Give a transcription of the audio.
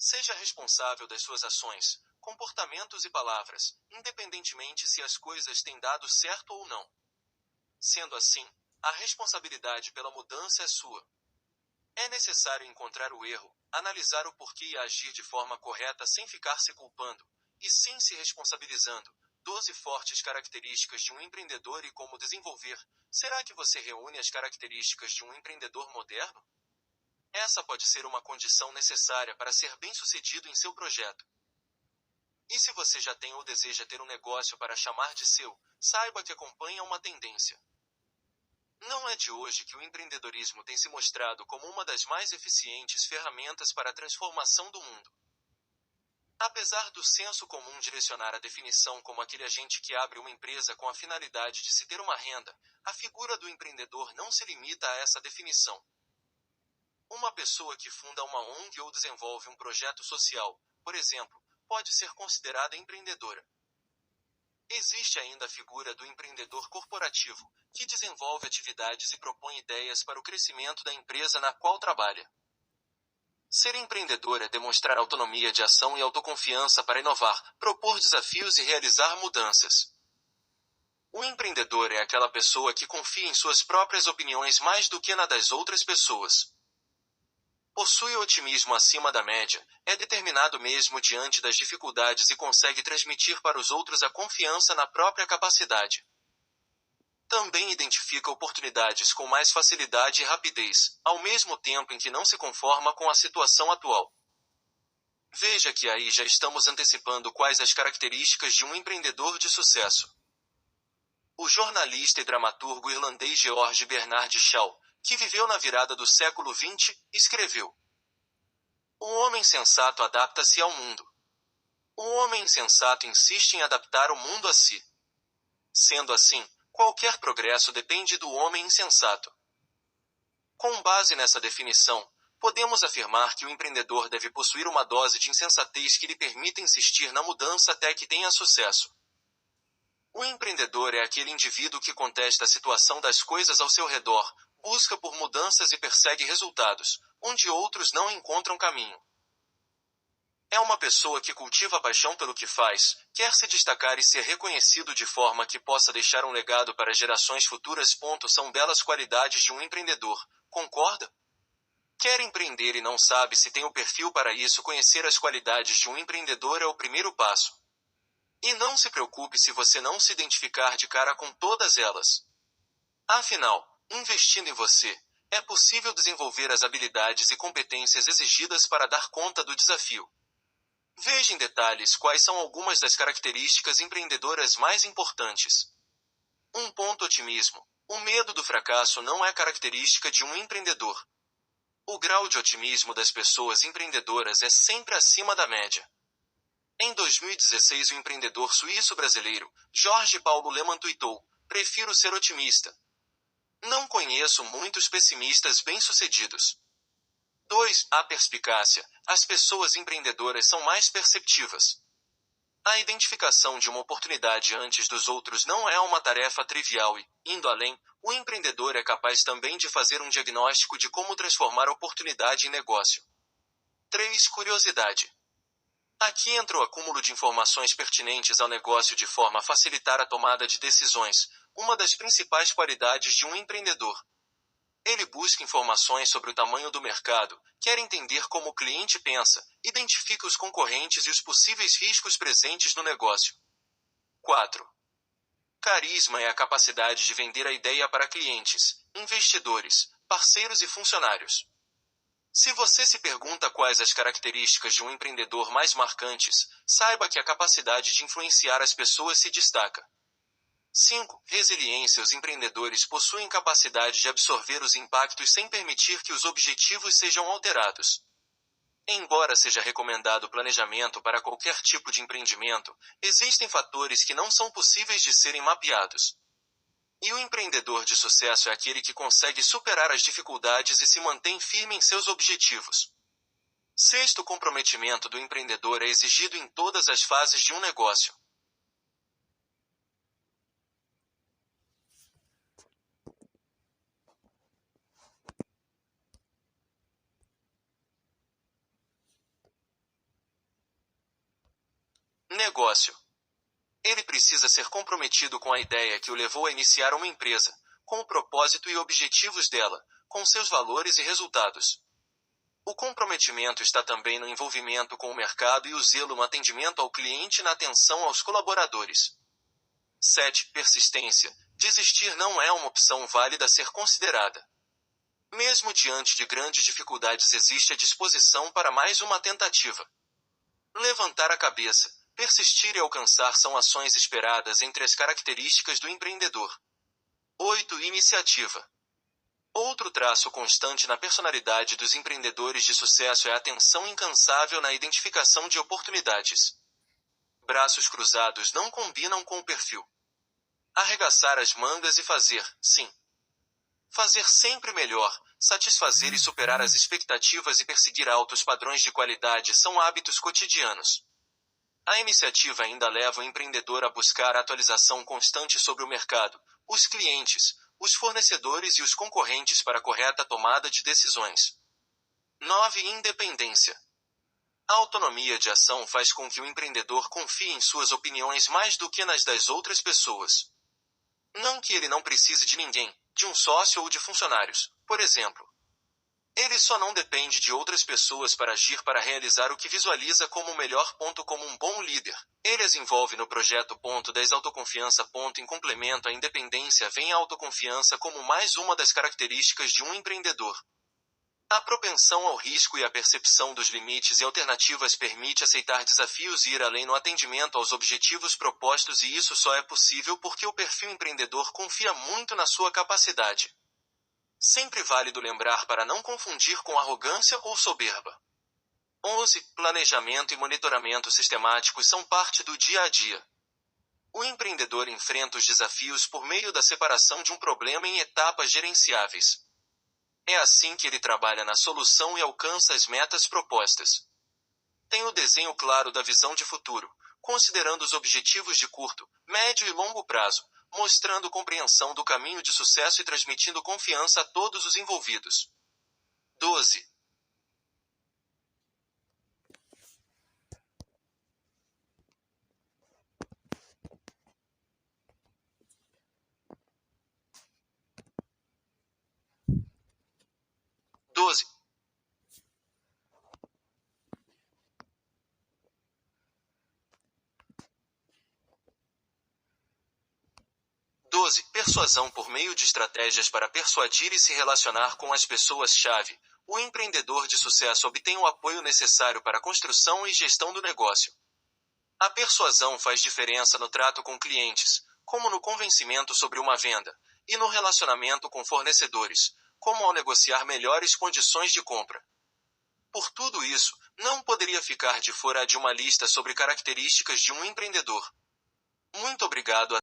Seja responsável das suas ações, comportamentos e palavras, independentemente se as coisas têm dado certo ou não. Sendo assim, a responsabilidade pela mudança é sua. É necessário encontrar o erro, analisar o porquê e agir de forma correta sem ficar se culpando, e sim se responsabilizando. 12 fortes características de um empreendedor e como desenvolver. Será que você reúne as características de um empreendedor moderno? Essa pode ser uma condição necessária para ser bem-sucedido em seu projeto. E se você já tem ou deseja ter um negócio para chamar de seu, saiba que acompanha uma tendência. Não é de hoje que o empreendedorismo tem se mostrado como uma das mais eficientes ferramentas para a transformação do mundo. Apesar do senso comum direcionar a definição como aquele agente que abre uma empresa com a finalidade de se ter uma renda, a figura do empreendedor não se limita a essa definição. Uma pessoa que funda uma ONG ou desenvolve um projeto social, por exemplo, pode ser considerada empreendedora. Existe ainda a figura do empreendedor corporativo, que desenvolve atividades e propõe ideias para o crescimento da empresa na qual trabalha. Ser empreendedor é demonstrar autonomia de ação e autoconfiança para inovar, propor desafios e realizar mudanças. O empreendedor é aquela pessoa que confia em suas próprias opiniões mais do que na das outras pessoas. Possui otimismo acima da média, é determinado mesmo diante das dificuldades e consegue transmitir para os outros a confiança na própria capacidade. Também identifica oportunidades com mais facilidade e rapidez, ao mesmo tempo em que não se conforma com a situação atual. Veja que aí já estamos antecipando quais as características de um empreendedor de sucesso. O jornalista e dramaturgo irlandês George Bernard Shaw, que viveu na virada do século XX, escreveu: "O homem sensato adapta-se ao mundo. O homem insensato insiste em adaptar o mundo a si. Sendo assim, qualquer progresso depende do homem insensato." Com base nessa definição, podemos afirmar que o empreendedor deve possuir uma dose de insensatez que lhe permita insistir na mudança até que tenha sucesso. O empreendedor é aquele indivíduo que contesta a situação das coisas ao seu redor, busca por mudanças e persegue resultados, onde outros não encontram caminho. É uma pessoa que cultiva a paixão pelo que faz, quer se destacar e ser reconhecido de forma que possa deixar um legado para gerações futuras. São belas qualidades de um empreendedor, concorda? Quer empreender e não sabe se tem o perfil para isso? Conhecer as qualidades de um empreendedor é o primeiro passo. E não se preocupe se você não se identificar de cara com todas elas. Afinal, investindo em você, é possível desenvolver as habilidades e competências exigidas para dar conta do desafio. Veja em detalhes quais são algumas das características empreendedoras mais importantes. 1. Otimismo. O medo do fracasso não é característica de um empreendedor. O grau de otimismo das pessoas empreendedoras é sempre acima da média. Em 2016, o empreendedor suíço-brasileiro, Jorge Paulo Lemann tuitou: "Prefiro ser otimista. Não conheço muitos pessimistas bem-sucedidos." 2. A perspicácia. As pessoas empreendedoras são mais perceptivas. A identificação de uma oportunidade antes dos outros não é uma tarefa trivial e, indo além, o empreendedor é capaz também de fazer um diagnóstico de como transformar a oportunidade em negócio. 3. Curiosidade. Aqui entra o acúmulo de informações pertinentes ao negócio de forma a facilitar a tomada de decisões, uma das principais qualidades de um empreendedor. Ele busca informações sobre o tamanho do mercado, quer entender como o cliente pensa, identifica os concorrentes e os possíveis riscos presentes no negócio. 4. Carisma é a capacidade de vender a ideia para clientes, investidores, parceiros e funcionários. Se você se pergunta quais as características de um empreendedor mais marcantes, saiba que a capacidade de influenciar as pessoas se destaca. 5. Resiliência. Os empreendedores possuem capacidade de absorver os impactos sem permitir que os objetivos sejam alterados. Embora seja recomendado planejamento para qualquer tipo de empreendimento, existem fatores que não são possíveis de serem mapeados. E o empreendedor de sucesso é aquele que consegue superar as dificuldades e se mantém firme em seus objetivos. 6. O comprometimento do empreendedor é exigido em todas as fases de um negócio. negócio. Ele precisa ser comprometido com a ideia que o levou a iniciar uma empresa, com o propósito e objetivos dela, com seus valores e resultados. O comprometimento está também no envolvimento com o mercado e o zelo no atendimento ao cliente e na atenção aos colaboradores. 7. Persistência. Desistir não é uma opção válida a ser considerada. Mesmo diante de grandes dificuldades, existe a disposição para mais uma tentativa. Levantar a cabeça, persistir e alcançar são ações esperadas entre as características do empreendedor. 8. Iniciativa. Outro traço constante na personalidade dos empreendedores de sucesso é a atenção incansável na identificação de oportunidades. Braços cruzados não combinam com o perfil. Arregaçar as mangas e fazer, sim. Fazer sempre melhor, satisfazer e superar as expectativas e perseguir altos padrões de qualidade são hábitos cotidianos. A iniciativa ainda leva o empreendedor a buscar atualização constante sobre o mercado, os clientes, os fornecedores e os concorrentes para a correta tomada de decisões. 9. Independência. A autonomia de ação faz com que o empreendedor confie em suas opiniões mais do que nas das outras pessoas. Não que ele não precise de ninguém, de um sócio ou de funcionários, por exemplo. Ele só não depende de outras pessoas para agir para realizar o que visualiza como o melhor. Como um bom líder, ele as envolve no projeto. 10. Autoconfiança. Em complemento à independência vem a autoconfiança como mais uma das características de um empreendedor. A propensão ao risco e a percepção dos limites e alternativas permite aceitar desafios e ir além no atendimento aos objetivos propostos, e isso só é possível porque o perfil empreendedor confia muito na sua capacidade. Sempre válido lembrar para não confundir com arrogância ou soberba. 11. Planejamento e monitoramento sistemáticos são parte do dia a dia. O empreendedor enfrenta os desafios por meio da separação de um problema em etapas gerenciáveis. É assim que ele trabalha na solução e alcança as metas propostas. Tem o desenho claro da visão de futuro, considerando os objetivos de curto, médio e longo prazo, mostrando compreensão do caminho de sucesso e transmitindo confiança a todos os envolvidos. 12. Persuasão. Por meio de estratégias para persuadir e se relacionar com as pessoas-chave, o empreendedor de sucesso obtém o apoio necessário para a construção e gestão do negócio. A persuasão faz diferença no trato com clientes, como no convencimento sobre uma venda, e no relacionamento com fornecedores, como ao negociar melhores condições de compra. Por tudo isso, não poderia ficar de fora de uma lista sobre características de um empreendedor. Muito obrigado.